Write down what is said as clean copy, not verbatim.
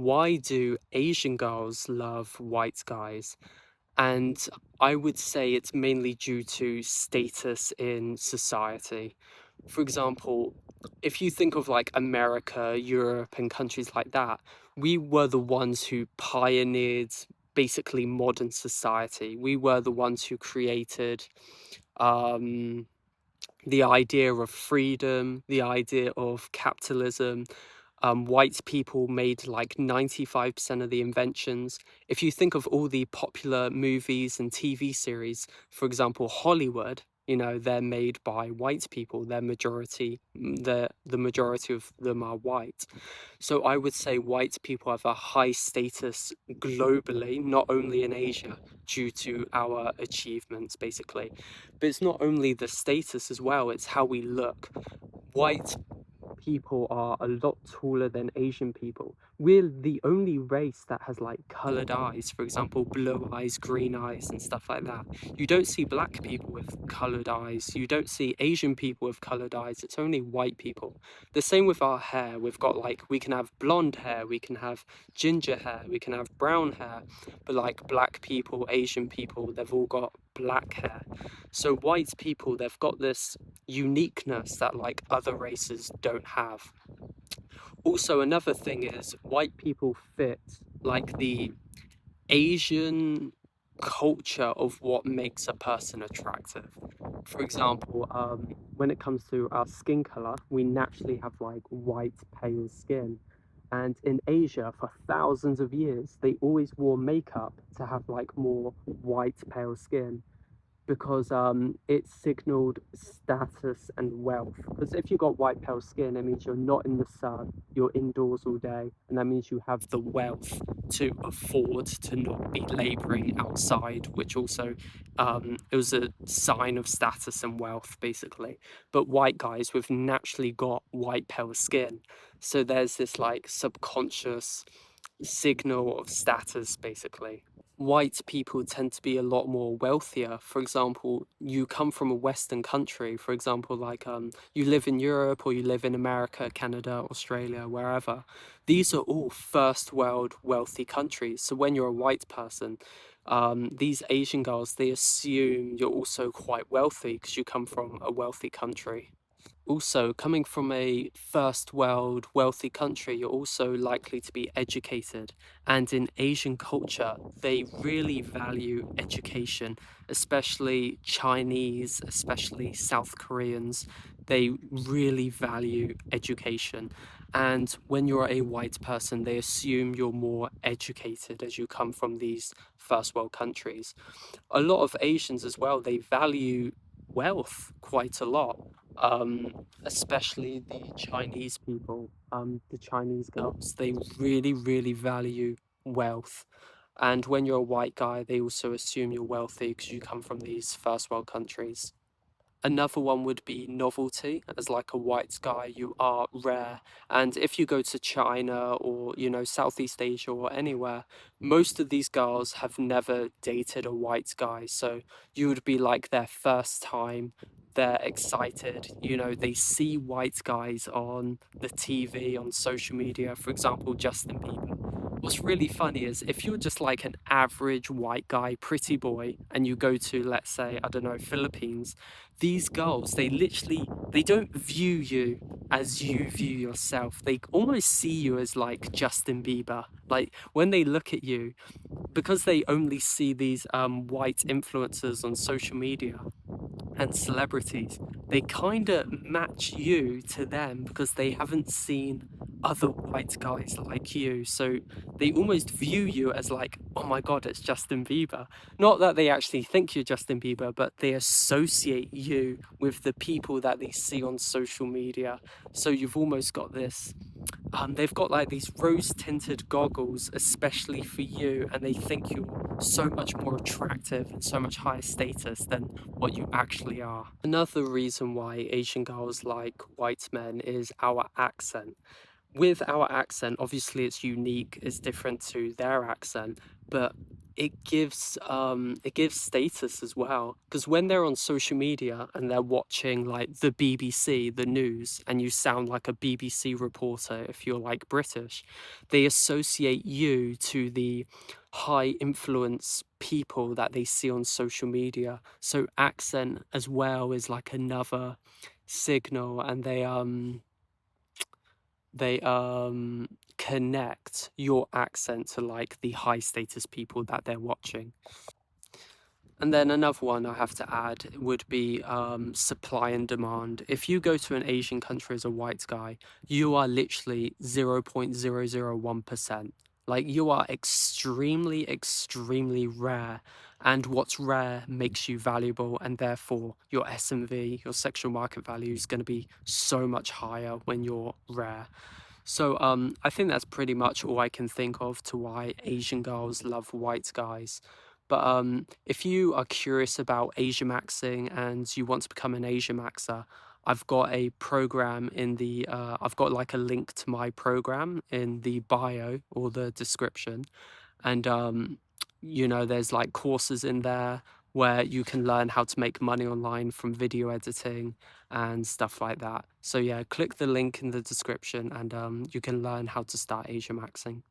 why do Asian girls love white guys? And I would say it's mainly due to status in society. For example, if you think of like America, Europe, and countries like that, we were the ones who pioneered basically modern society. We were the ones who created um, the idea of freedom, the idea of capitalism. White people made like 95% of the inventions. If you think of all the popular movies and TV series, for example, Hollywood, they're made by white people. The majority of them are white. So I would say white people have a high status globally, not only in Asia, due to our achievements, basically. But it's not only the status as well, it's how we look. White people are a lot taller than Asian people. We're the only race that has like colored eyes, for example, blue eyes, green eyes, and stuff like that. You don't see black people with colored eyes. You don't see Asian people with colored eyes. It's only white people. The same with our hair. We can have blonde hair, we can have ginger hair, we can have brown hair, but like black people, Asian people, they've all got black hair. So white people, they've got this uniqueness that like other races don't have. Also, another thing is white people fit like the Asian culture of what makes a person attractive. For example, when it comes to our skin color, we naturally have like white, pale skin. And in Asia, for thousands of years, they always wore makeup to have like more white, pale skin because it signaled status and wealth. Because if you got white pale skin, it means you're not in the sun, you're indoors all day, and that means you have the wealth to afford to not be laboring outside, which also it was a sign of status and wealth, basically. But white guys, we've naturally got white pale skin, so there's this like subconscious signal of status, basically. White people tend to be a lot more wealthier. For example, you come from a Western country, for example, like you live in Europe or you live in America, Canada, Australia, wherever. These are all first world wealthy countries. So when you're a white person, these Asian girls, they assume you're also quite wealthy because you come from a wealthy country. Also, coming from a first world wealthy country, you're also likely to be educated. And in Asian culture, they really value education, especially Chinese, especially South Koreans. They really value education. And when you're a white person, they assume you're more educated as you come from these first world countries. A lot of Asians as well, they value wealth quite a lot, especially the Chinese people, the Chinese girls, they really, really value wealth. And when you're a white guy, they also assume you're wealthy because you come from these first world countries. Another one would be novelty. As like a white guy, you are rare. And if you go to China or, Southeast Asia or anywhere, most of these girls have never dated a white guy. So you would be like their first time. They're excited. They see white guys on the TV, on social media, for example, Justin Bieber. What's really funny is if you're just like an average white guy, pretty boy, and you go to, let's say, I don't know, Philippines, these girls, they don't view you as you view yourself. They almost see you as like Justin Bieber. Like when they look at you, because they only see these white influencers on social media and celebrities, they kind of match you to them because they haven't seen other white guys like you. So they almost view you as like, oh my God, it's Justin Bieber. Not that they actually think you're Justin Bieber, but they associate you with the people that they see on social media. So you've almost got this they've got like these rose tinted goggles, especially for you, and they think you're so much more attractive and so much higher status than what you actually are. Another reason why Asian girls like white men is our accent. With our accent, obviously it's unique, it's different to their accent, but it gives status as well, because when they're on social media and they're watching like the BBC, the news, and you sound like a BBC reporter if you're like British, they associate you to the high influence people that they see on social media. So accent as well is like another signal, and they connect your accent to like the high status people that they're watching. And then another one I have to add would be supply and demand. If you go to an Asian country as a white guy, you are literally 0.001%. Like you are extremely, extremely rare. And what's rare makes you valuable, and therefore your S&V, your sexual market value, is going to be so much higher when you're rare. So I think that's pretty much all I can think of to why Asian girls love white guys. But if you are curious about Asia Maxing and you want to become an Asia Maxer, I've got a program in the, I've got like a link to my program in the bio or the description. And, there's like courses in there where you can learn how to make money online from video editing and stuff like that. So, yeah, click the link in the description and you can learn how to start Asia Maxing.